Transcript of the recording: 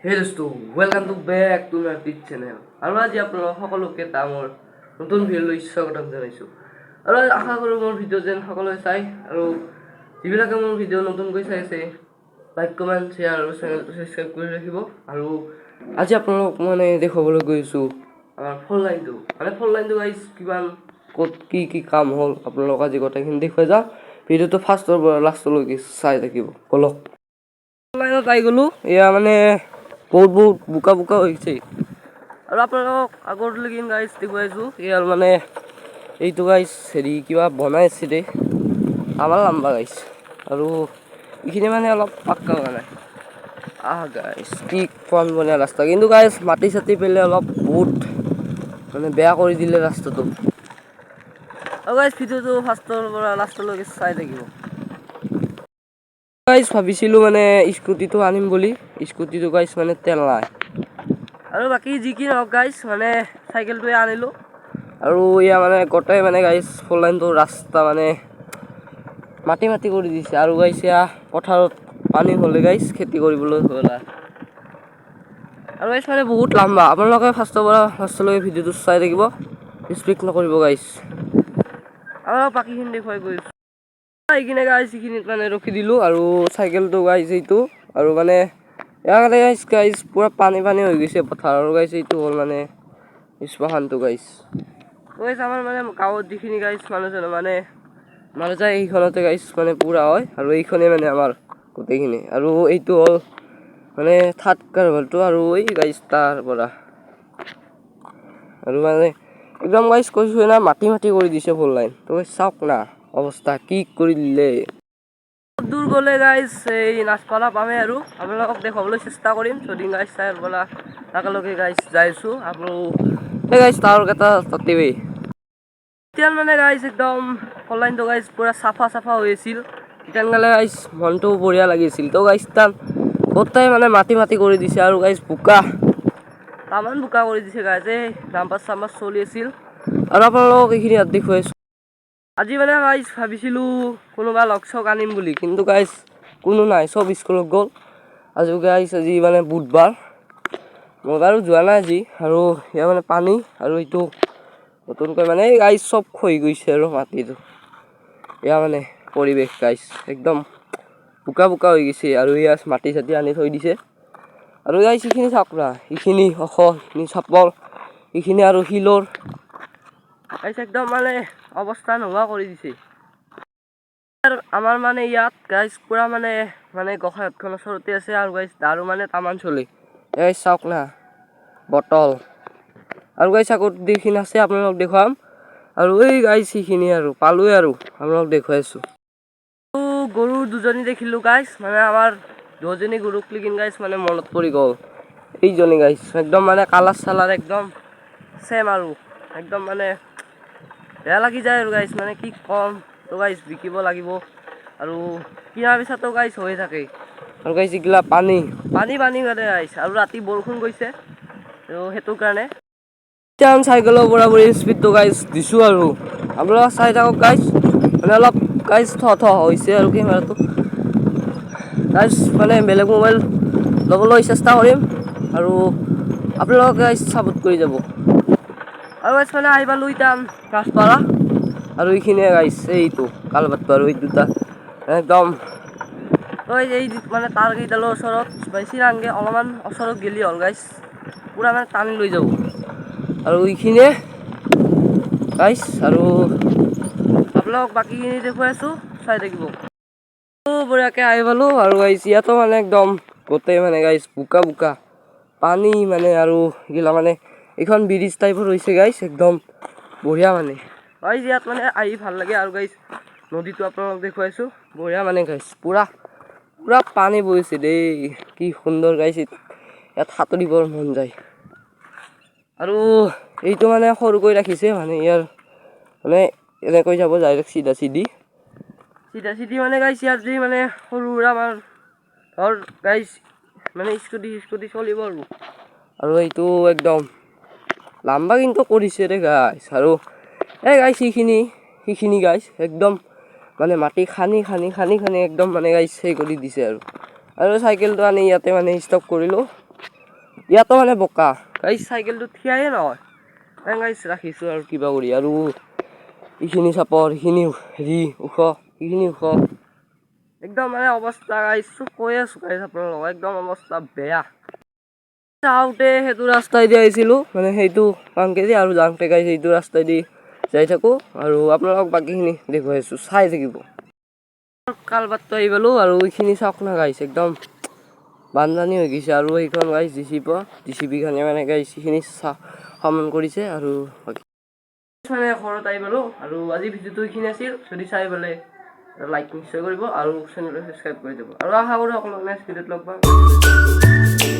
Hey দোস্তো, welcome to back to my tech channel. আৰু আজি আপোনালোক সকলোকে মোৰ নতুন ভিডিঅ'লৈ স্বাগতম জনাইছোঁ। আৰু আশা কৰোঁ মোৰ ভিডিঅ' যেন সকলোৱে চাই আৰু যিবিলাকে মোৰ ভিডিঅ' নতুনকৈ চাই আছে লাইক কমেণ্ট শ্বেয়াৰ আৰু চেনেলটো ছাবস্ক্ৰাইব কৰি ৰাখিব। আৰু আজি আপোনালোক দেখুৱাবলৈ গৈছোঁ আমাৰ ফোন লাইনটো গাইজ কিমান ক'ত কি কাম হ'ল আপোনালোক আজি গোটেইখিনি দেখুৱাই যাওঁ। ভিডিঅ'টো ফাৰ্ষ্টৰ পৰা লাষ্টলৈকে চাই থাকিব। বলক লাইনত আহি গ'লোঁ। এয়া বহুত বোকা হৈছে আৰু আপোনালোকক আগলৈকে গাইজ দেখুৱাইছোঁ। ইয়াৰ এইটো গাইজ হেৰি কিবা বনাই আছে দেই আমাৰ লাম্বা গাইজ আৰু এইখিনি অলপ পাক্কা হোৱা নাই। গাইজ কি কম বনীয়া ৰাস্তা, কিন্তু গাইজ মাটি চাটি পেলাই অলপ বহুত বেয়া কৰি দিলে ৰাস্তাটো। আৰু গাইজ ভিডিঅ'টো ফাৰ্ষ্টৰ পৰা লাষ্টলৈকে চাই থাকিব। গাইজ ভাবিছিলোঁ স্কুটিটো আনিম বুলি, স্কুটিটো গাইজ তেল নাই। আৰু বাকী যি কি নহওক গাইজ চাইকেলটোৱে আনিলোঁ। আৰু এয়া গোটেই গাইজ ফ'ৰ লাইনটো ৰাস্তা মাটি কৰি দিছে। আৰু গাইজ এয়া পথাৰত পানী হ'লে গাইজ খেতি কৰিবলৈ হ'ল। আৰু গাইজ বহুত লাম্বা, আপোনালোকে ফাৰ্ষ্টৰ পৰা লাষ্টলৈকে ভিডিঅ'টো চাই থাকিব, স্কিপ নকৰিব গাইজ। আৰু বাকীখিনি দেখুৱাই গৈ আছোঁ। এইখিনি গাইজ এইখিনিত ৰখি দিলোঁ আৰু চাইকেলটো গাইজ এইটো আৰু গাইজ পুৰা পানী হৈ গৈছে পথাৰৰ গাইজ। এইটো হ'ল স্পশানটো গাইজ। আমাৰ গাঁৱত যিখিনি গাইজ মানুহ যায় এইখনতে গাইজ পুৰা হয়। আৰু এইখনে আমাৰ গোটেইখিনি। আৰু এইটো হ'ল থাৰ্ড কাৰভাৰটো আৰু এই গাইজ তাৰ পৰা আৰু একদম গাইজ কৈছোঁ না মাটি কৰি দিছে ফ'ৰ লাইন। তো চাওক না অৱস্থা কি কৰি দিলে। দূৰ গ'লে গাইজ এই নাচপালা পামেই আৰু আপোনালোকক দেখুৱাবলৈ চেষ্টা কৰিম। যদি গাইজ চাই পৰা তাকেলৈকে গাইজ যাইছোঁ আৰু এই গাইজ তাৰ কেইটা তাতেই এতিয়া গাইজ একদম ফ'ৰ লাইনটো গাইজ পুৰা চাফা হৈ আছিল। তেতিয়া গাইজ মনটো বঢ়িয়া লাগিছিল। তো গাইজ তাত গোটেই মাটি কৰি দিছে আৰু গাইজ বোকা তামান বোকা কৰি দিছে গাইজ। এই ডাম্পাৰ চাম্পাৰ চলি আছিল আৰু আপোনালোকক এইখিনি দেখুৱাইছোঁ। আজি গাইজ ভাবিছিলোঁ কোনোবা লগ চগ আনিম বুলি, কিন্তু গাইজ কোনো নাই, চব স্কুলত গ'ল। আজি গাইজ আজি বুধবাৰ, মই বাৰু যোৱা নাই আজি। আৰু ইয়াৰ পানী আৰু এইটো নতুনকৈ গাইজ চব খহি গৈছে আৰু মাটিটো। এয়া পৰিৱেশ গাইজ একদম বোকা হৈ গৈছে। আৰু ইয়াত মাটি চাটি আনি থৈ দিছে। আৰু গাইজ এইখিনি চাওক না, এইখিনি ওখ, এইখিনি চাপৰ, এইখিনি আৰু শিলৰ গাইজ একদম অৱস্থা নোহোৱা কৰি দিছে। আমাৰ ইয়াত গাইজ পুৰা গোসাঁইঘাটখন ওচৰতে আছে আৰু গাইজ দাৰু তামান চলে। এই চাওক না বটল আৰু গাইজ আগত যিখিনি আছে আপোনালোকক দেখুৱাম। আৰু এই গাইজ সেইখিনি আৰু পালোৱে আৰু আপোনালোকক দেখুৱাইছোঁ। গৰু দুজনী দেখিলোঁ গাইজ, আমাৰ দুজনী গৰুক লেকিন গাইজ মনত পৰি গ'ল এইজনী গাইজ একদম কালাৰ চালাৰ একদম চেম আৰু একদম বেয়া লাগি যায় আৰু গাইজ কি ক'ম। তো গাইজ বিকিব লাগিব আৰু কিনাৰ পিছতো গাইজ হৈ থাকে। আৰু গাইজ এইগিলা পানী গাইজ আৰু ৰাতি বৰষুণ গৈছে আৰু সেইটো কাৰণে চাইকেলৰ পৰা স্পীডটো গাইজ দিছোঁ আৰু আপোনালোকে চাই থাকক গাইজ। অলপ গাইজ থ হৈছে আৰু কেমেৰাটো গাইজ বেলেগ মোবাইল ল'বলৈ চেষ্টা কৰিম আৰু আপোনালোকে গাইজ ছাপোৰ্ট কৰি যাব। আৰু গাইজ আহি পালোঁ এতিয়া ৰাজপাৰা আৰু এইখিনিয়ে গাইজ এইটো কালভাৰটো আৰু এই দুটা একদম এই তাৰ কেইডালৰ ওচৰত বেছি নালাগে, অলপমান ওচৰত গেলি হ'ল গাইজ, পুৰা টানি লৈ যাব। আৰু এইখিনিয়ে গাইজ আৰু আপোনালোকক বাকীখিনি দেখুৱাইছোঁ, চাই থাকিব। বঢ়িয়াকৈ আহি পালোঁ আৰু গাইজ ইয়াতো একদম গোটেই গাইজ বোকা পানী আৰু এইগিলা এইখন ব্ৰিজ টাইপৰ হৈছে গাইজ একদম বঢ়িয়া গাইজ ইয়াত আহি ভাল লাগে। আৰু গাইজ নদীটো আপোনালোকক দেখুৱাইছোঁ বঢ়িয়া গাইজ পুৰা পানী বৈছে দেই, কি সুন্দৰ গাইজ। ইয়াত সাঁতুৰিবৰ মন যায়। আৰু এইটো সৰুকৈ ৰাখিছে ইয়াৰ এনেকৈ যাব ডাইৰেক্ট চিধা চিধি গাইজ। ইয়াত যি সৰু সুৰা আমাৰ ধৰ গাইজ স্কুটি চলিব আৰু এইটো একদম লাম্বা কিন্তু কৰিছে ৰে গাইজ। আৰু এই গাইজ সেইখিনি গাইজ একদম মাটি খানি একদম গাইজ সেই কৰি দিছে। আৰু চাইকেলটো আনি ইয়াতে ষ্টপ কৰিলোঁ। ইয়াতো মানে বোকা গাইছ চাইকেলটো থিয়াই নহয় গাইছ ৰাখিছোঁ আৰু কিবা কৰি আৰু এইখিনি চাপৰ সেইখিনি হেৰি ওখ এইখিনি ওখ একদম মানে অৱস্থা গাইছোঁ কৈ আছোঁ গাইছ আপোনালোকক একদম অৱস্থা বেয়া চাওঁতে সেইটো ৰাস্তাই দি আহিছিলোঁ মানে সেইটো পাংকেদি আৰু যাওঁতে গাইছ এইটো ৰাস্তাই দি যাই থাকোঁ আৰু আপোনালোকক বাকীখিনি দেখুৱাই আছোঁ চাই থাকিব কালবাৰটো আহি পালোঁ আৰু এইখিনি চাওক না গাইছ একদম বানপানী হৈ গৈছে আৰু সেইখন গাইছ জিচিপিখনে মানে গাইছ এইখিনি সমান কৰিছে আৰু মানে ঘৰত আহি পালোঁ আৰু আজি ভিডিঅ'টো এইখিনি আছিল যদি চাই পেলাই লাইক নিশ্চয় কৰিব আৰু চেনেলটো ছাবস্ক্ৰাইব কৰি দিব আৰু আশা কৰোঁ আপোনালোকে নেক্সট ভিডিঅ'ত লগ পাম